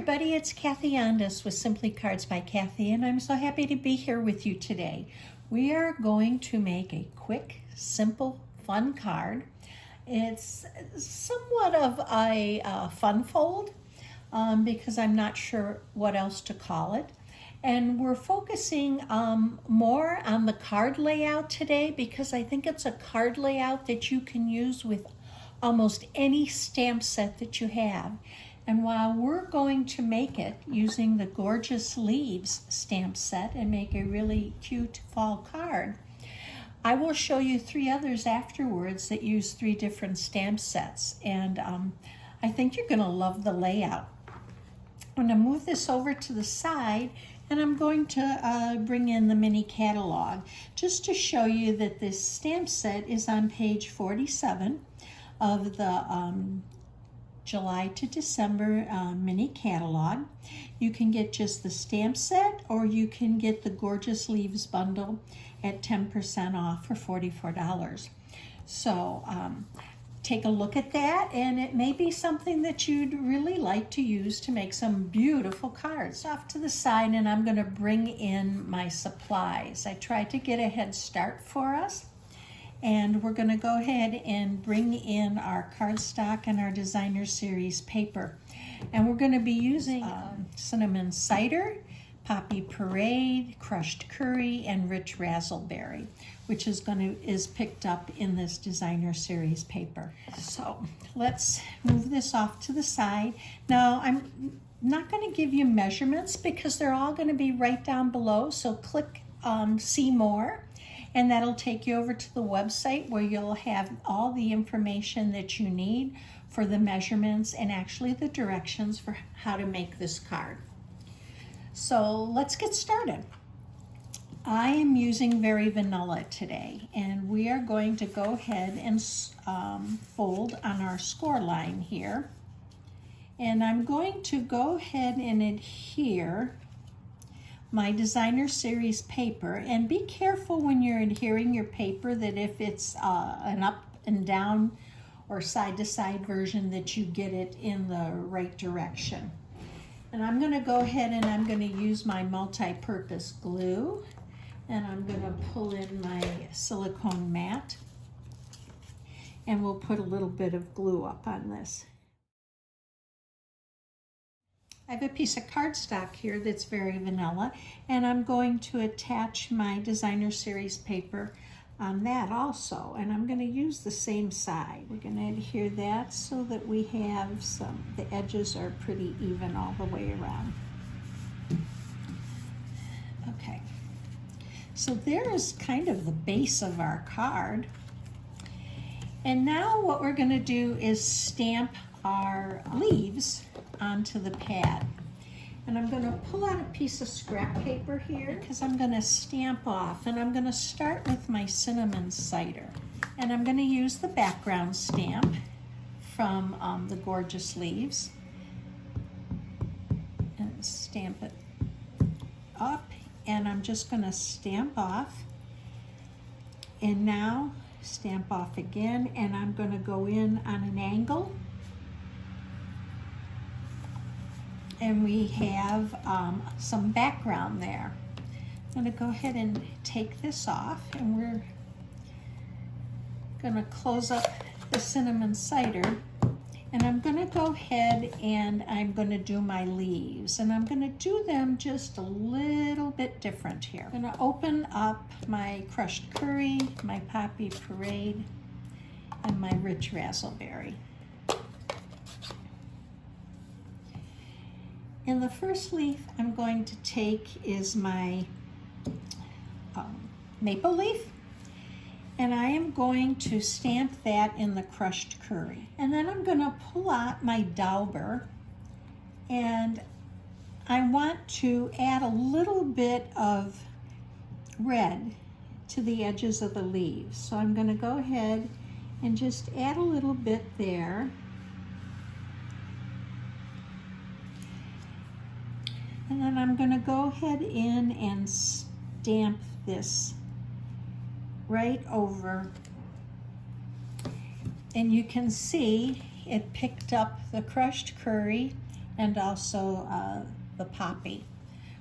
everybody, it's Kathy Ondas with Simply Cards by Kathy, and I'm so happy to be here with you today. We are going to make a quick, simple, fun card. It's somewhat of a fun fold because I'm not sure what else to call it. And we're focusing more on the card layout today because I think it's a card layout that you can use with almost any stamp set that you have. And while we're going to make it using the Gorgeous Leaves stamp set and make a really cute fall card, I will show you 3 others afterwards that use 3 different stamp sets. And I think you're gonna love the layout. I'm gonna move this over to the side and I'm going to bring in the mini catalog just to show you that this stamp set is on page 47 of the July to December mini catalog. You can get just the stamp set or you can get the Gorgeous Leaves bundle at 10% off for $44. So take a look at that, and it may be something that you'd really like to use to make some beautiful cards. Off to the side, and I'm going to bring in my supplies. I tried to get a head start for us. And we're going to go ahead and bring in our cardstock and our designer series paper. And we're going to be using cinnamon cider, poppy parade, crushed curry, and rich razzleberry, which is picked up in this designer series paper. So let's move this off to the side. Now I'm not going to give you measurements because they're all going to be right down below. So click see more. And that'll take you over to the website where you'll have all the information that you need for the measurements and actually the directions for how to make this card. So let's get started. I am using Very Vanilla today, and we are going to go ahead and fold on our score line here. And I'm going to go ahead and adhere my designer series paper, and be careful when you're adhering your paper that if it's an up and down or side to side version that you get it in the right direction. And I'm going to go ahead and I'm going to use my multi-purpose glue, and I'm going to pull in my silicone mat, and we'll put a little bit of glue up on this. I have a piece of cardstock here that's Very Vanilla, and I'm going to attach my designer series paper on that also, and I'm going to use the same side. We're going to adhere that so that we have the edges are pretty even all the way around. Okay, so there is kind of the base of our card, and now what we're going to do is stamp our leaves onto the pad. And I'm going to pull out a piece of scrap paper here because I'm going to stamp off, and I'm going to start with my cinnamon cider, and I'm going to use the background stamp from the Gorgeous Leaves and stamp it up, and I'm just going to stamp off, and now stamp off again, and I'm going to go in on an angle. And we have some background there. I'm going to go ahead and take this off, and we're going to close up the cinnamon cider, and I'm going to go ahead and I'm going to do my leaves, and I'm going to do them just a little bit different here. I'm going to open up my crushed curry, my poppy parade, and my rich razzleberry. And the first leaf I'm going to take is my maple leaf, and I am going to stamp that in the crushed curry. And then I'm going to pull out my dauber, and I want to add a little bit of red to the edges of the leaves. So I'm going to go ahead and just add a little bit there. And then I'm going to go ahead in and stamp this right over. And you can see it picked up the crushed curry and also the poppy,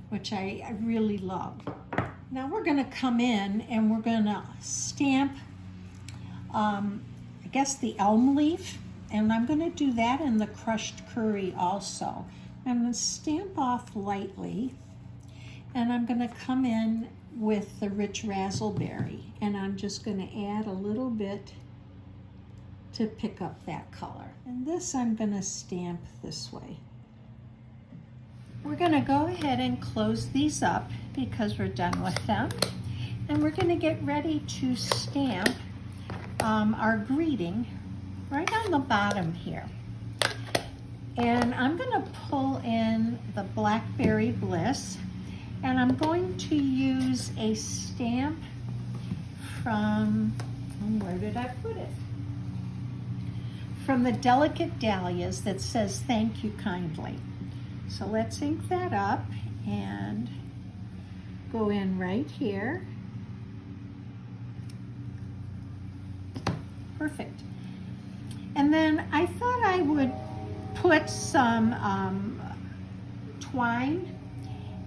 which I really love. Now we're going to come in and we're going to stamp, I guess, the elm leaf, and I'm going to do that in the crushed curry also. I'm going to stamp off lightly, and I'm going to come in with the rich razzleberry, and I'm just going to add a little bit to pick up that color. And this I'm going to stamp this way. We're going to go ahead and close these up because we're done with them. And we're going to get ready to stamp our greeting right on the bottom here. And I'm going to pull in the Blackberry Bliss, and I'm going to use a stamp from, where did I put it? From the Delicate Dahlias that says, "Thank you kindly." So let's ink that up and go in right here. Perfect. And then I thought I would put some twine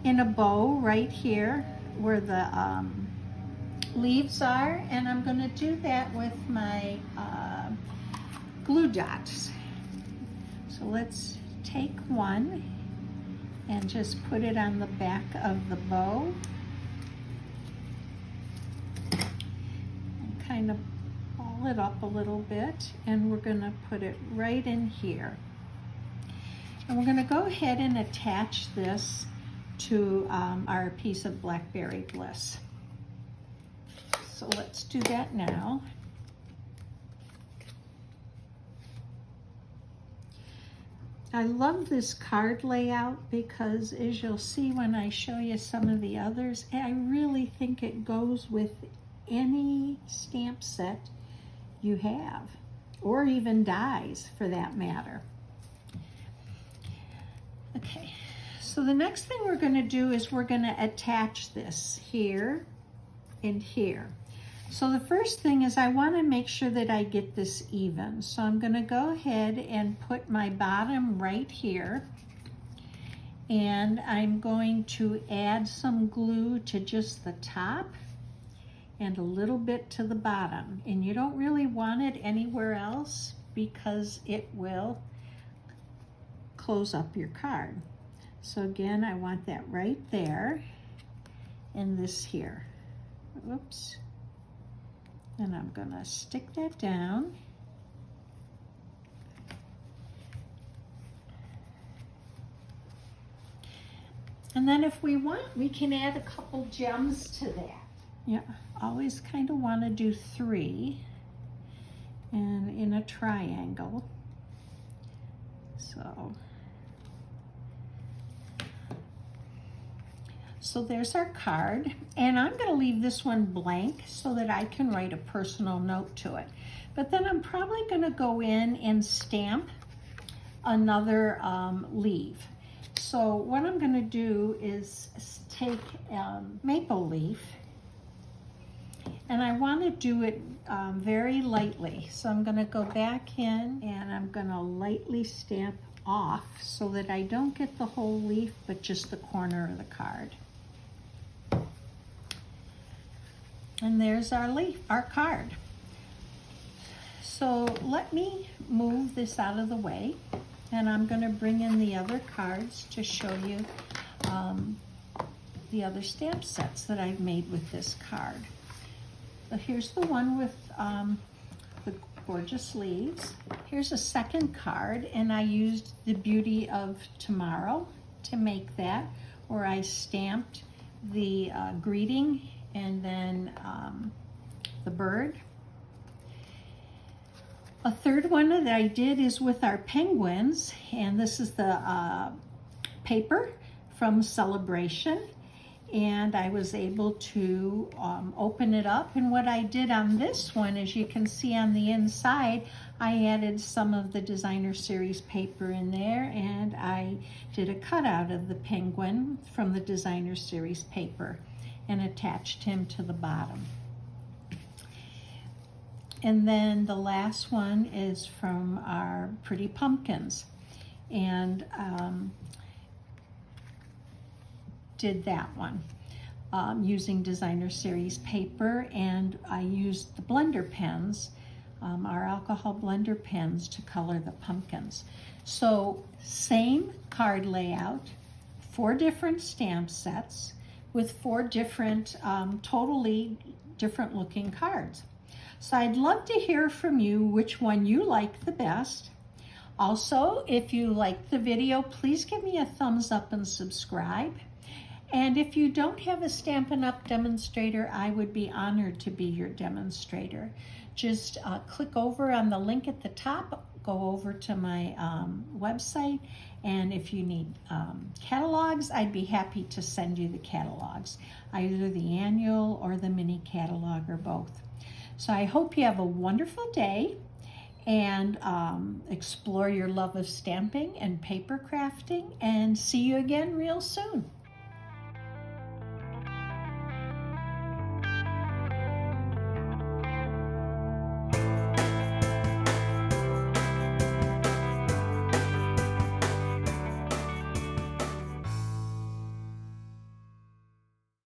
in a bow right here where the leaves are, and I'm going to do that with my glue dots. So let's take one and just put it on the back of the bow and kind of ball it up a little bit, and we're going to put it right in here. And we're going to go ahead and attach this to our piece of Blackberry Bliss. So let's do that now. I love this card layout because, as you'll see when I show you some of the others, I really think it goes with any stamp set you have, or even dies for that matter. Okay, so the next thing we're going to do is we're going to attach this here and here. So the first thing is I want to make sure that I get this even. So I'm going to go ahead and put my bottom right here, and I'm going to add some glue to just the top and a little bit to the bottom. And you don't really want it anywhere else because it will close up your card. So again, I want that right there and this here. Oops. And I'm going to stick that down. And then if we want, we can add a couple gems to that. Yeah, always kind of want to do 3 and in a triangle. So there's our card, and I'm going to leave this one blank so that I can write a personal note to it. But then I'm probably going to go in and stamp another leaf. So what I'm going to do is take maple leaf, and I want to do it very lightly. So I'm going to go back in and I'm going to lightly stamp off so that I don't get the whole leaf but just the corner of the card. And there's our leaf, our card. So let me move this out of the way, and I'm going to bring in the other cards to show you the other stamp sets that I've made with this card. So here's the one with the gorgeous leaves. Here's a second card, and I used the Beauty of Tomorrow to make that, where I stamped the greeting and then the bird. A third one that I did is with our penguins, and this is the paper from Celebration, and I was able to open it up. And what I did on this one, as you can see on the inside, I added some of the Designer Series paper in there, and I did a cutout of the penguin from the Designer Series paper and attached him to the bottom. And then the last one is from our Pretty Pumpkins. and did that one using Designer Series paper, and I used the blender pens, our alcohol blender pens, to color the pumpkins. So same card layout, 4 different stamp sets with 4 different, totally different looking cards. So I'd love to hear from you which one you like the best. Also, if you like the video, please give me a thumbs up and subscribe. And if you don't have a Stampin' Up! Demonstrator, I would be honored to be your demonstrator. Just click over on the link at the top, go over to my website, and if you need catalogs, I'd be happy to send you the catalogs, either the annual or the mini catalog or both. So I hope you have a wonderful day and explore your love of stamping and paper crafting, and see you again real soon.